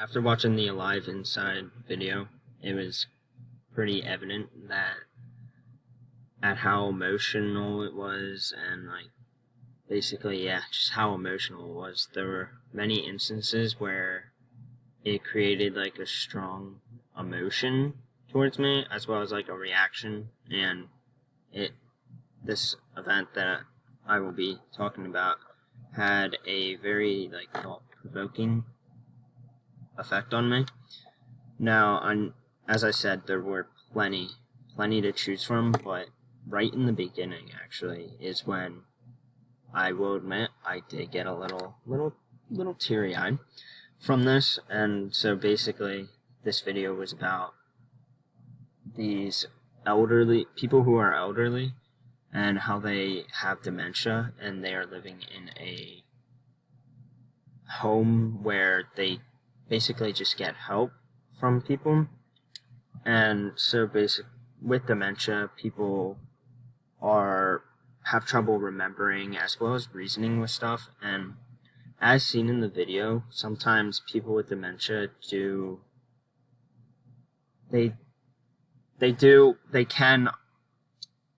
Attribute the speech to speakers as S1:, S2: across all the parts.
S1: After watching the Alive Inside video, it was pretty evident that at how emotional it was and basically just how emotional it was. There were many instances where it created a strong emotion towards me as well as a reaction, and it this event that I will be talking about had a very thought-provoking effect on me. Now, as I said, there were plenty to choose from, but right in the beginning, actually, is when I will admit I did get a little teary-eyed from this. And so basically, this video was about these elderly people who are elderly and how they have dementia and they are living in a home where they basically just get help from people. And so with dementia, people have trouble remembering as well as reasoning with stuff, and as seen in the video, sometimes people with dementia they can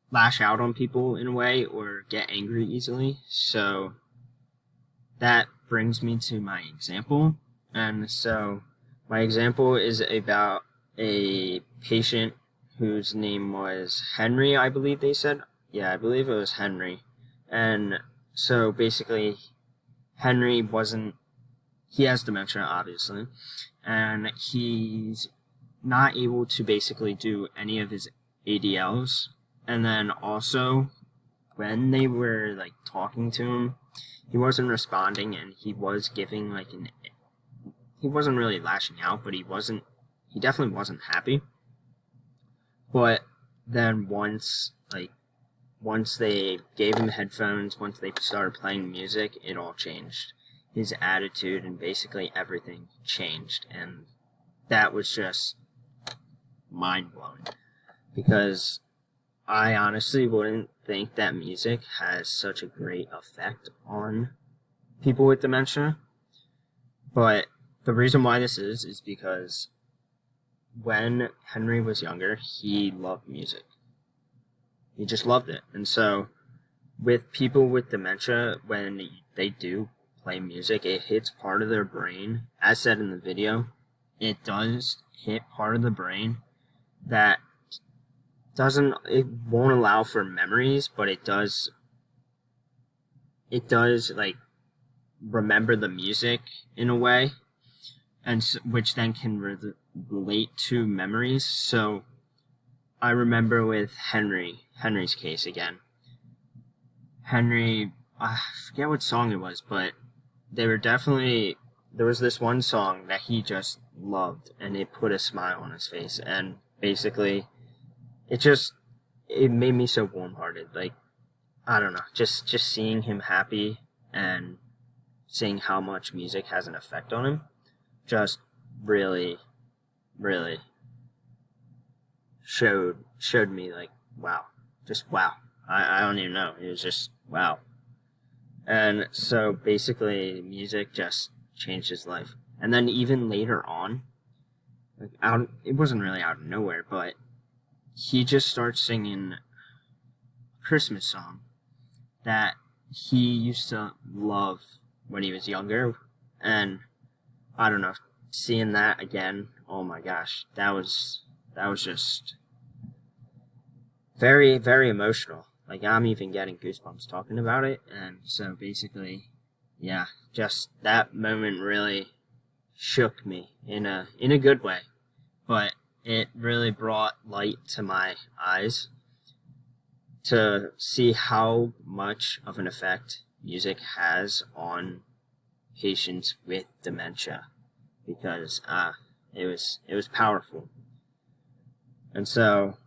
S1: lash out on people in a way or get angry easily. So that brings me to my example. And so my example is about a patient whose name was Henry, I believe they said. Yeah, I believe it was Henry. And so basically, Henry he has dementia, obviously, and he's not able to basically do any of his ADLs. And then also, when they were talking to him, he wasn't responding, and he was giving he wasn't really lashing out, but he definitely wasn't happy. But then once they gave him headphones, once they started playing music, it all changed. His attitude and basically everything changed, and that was just mind-blowing, because I honestly wouldn't think that music has such a great effect on people with dementia. But the reason why this is because when Henry was younger, he loved music. He just loved it. And so with people with dementia, when they do play music, it hits part of their brain. As said in the video, it does hit part of the brain that it won't allow for memories, but it does remember the music in a way, and which then can relate to memories. So I remember with Henry's case again. Henry, I forget what song it was, but there was this one song that he just loved, and it put a smile on his face, and basically it made me so warm-hearted. I don't know, just seeing him happy and seeing how much music has an effect on him just really showed me wow, just wow. I don't even know, it was just wow. And so basically music just changed his life. And then even later on, it wasn't really out of nowhere, but he just starts singing a Christmas song that he used to love when he was younger. And I don't know, seeing that again, oh my gosh, that was just very, very emotional. I'm even getting goosebumps talking about it. And so basically, yeah, just that moment really shook me in a good way. But it really brought light to my eyes to see how much of an effect music has on patients with dementia, because it was powerful. And so,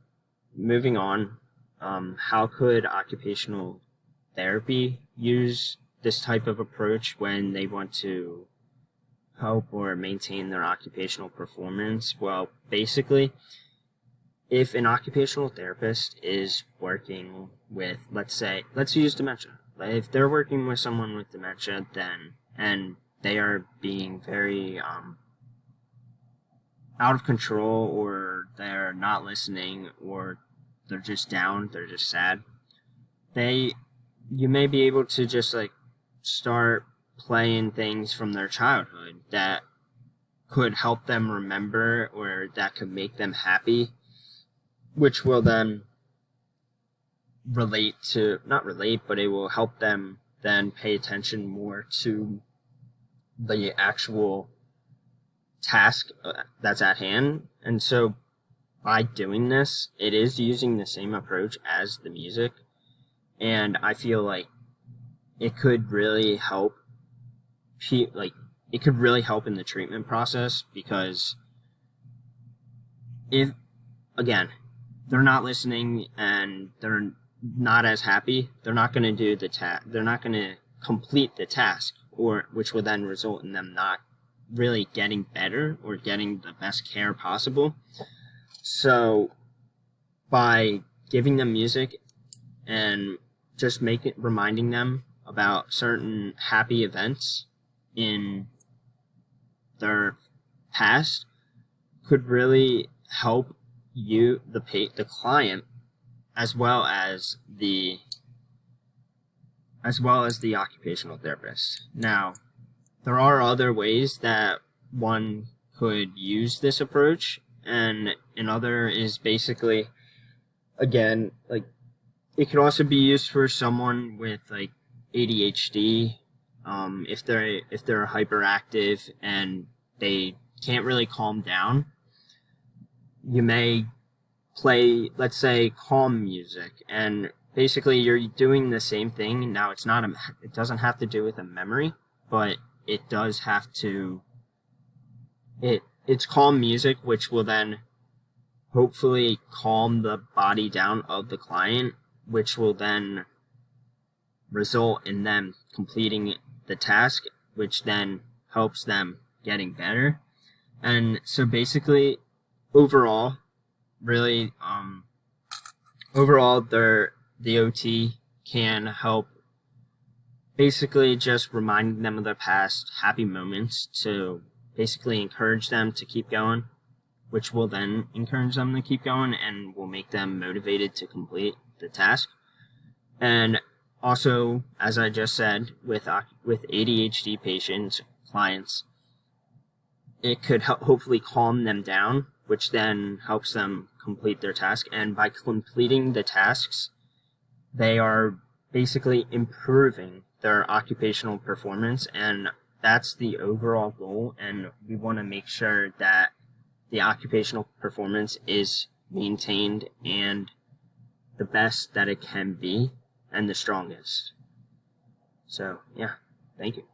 S1: moving on, how could occupational therapy use this type of approach when they want to help or maintain their occupational performance? Well, basically, if an occupational therapist is working with, let's use dementia. If they're working with someone with dementia, and they are being very out of control, or they're not listening, or they're just down, they're just sad, you may be able to just like start playing things from their childhood that could help them remember, or that could make them happy, which will then not relate, but it will help them then pay attention more to the actual task that's at hand. And so by doing this, it is using the same approach as the music. And I feel like it could really help it could really help in the treatment process, because if, again, they're not listening and they're not as happy, they're not going to do they're not going to complete the task, or which will then result in them not really getting better or getting the best care possible. So by giving them music and just reminding them about certain happy events in their past could really help the client, as well as the occupational therapist. Now, there are other ways that one could use this approach, and another is basically, again, like, it could also be used for someone with like ADHD, if they're hyperactive and they can't really calm down. You may play, let's say, calm music, and basically you're doing the same thing. Now, it doesn't have to do with a memory, but it does have to. It's calm music, which will then hopefully calm the body down of the client, which will then result in them completing the task, which then helps them getting better. And so basically, overall, really, the OT can help basically just reminding them of their past happy moments to basically encourage them to keep going, which will then encourage them to keep going and will make them motivated to complete the task. And also, as I just said, with ADHD clients, it could hopefully calm them down, which then helps them complete their task. And by completing the tasks, they are basically improving their occupational performance, and that's the overall goal. And we want to make sure that the occupational performance is maintained and the best that it can be and the strongest. So, yeah, thank you.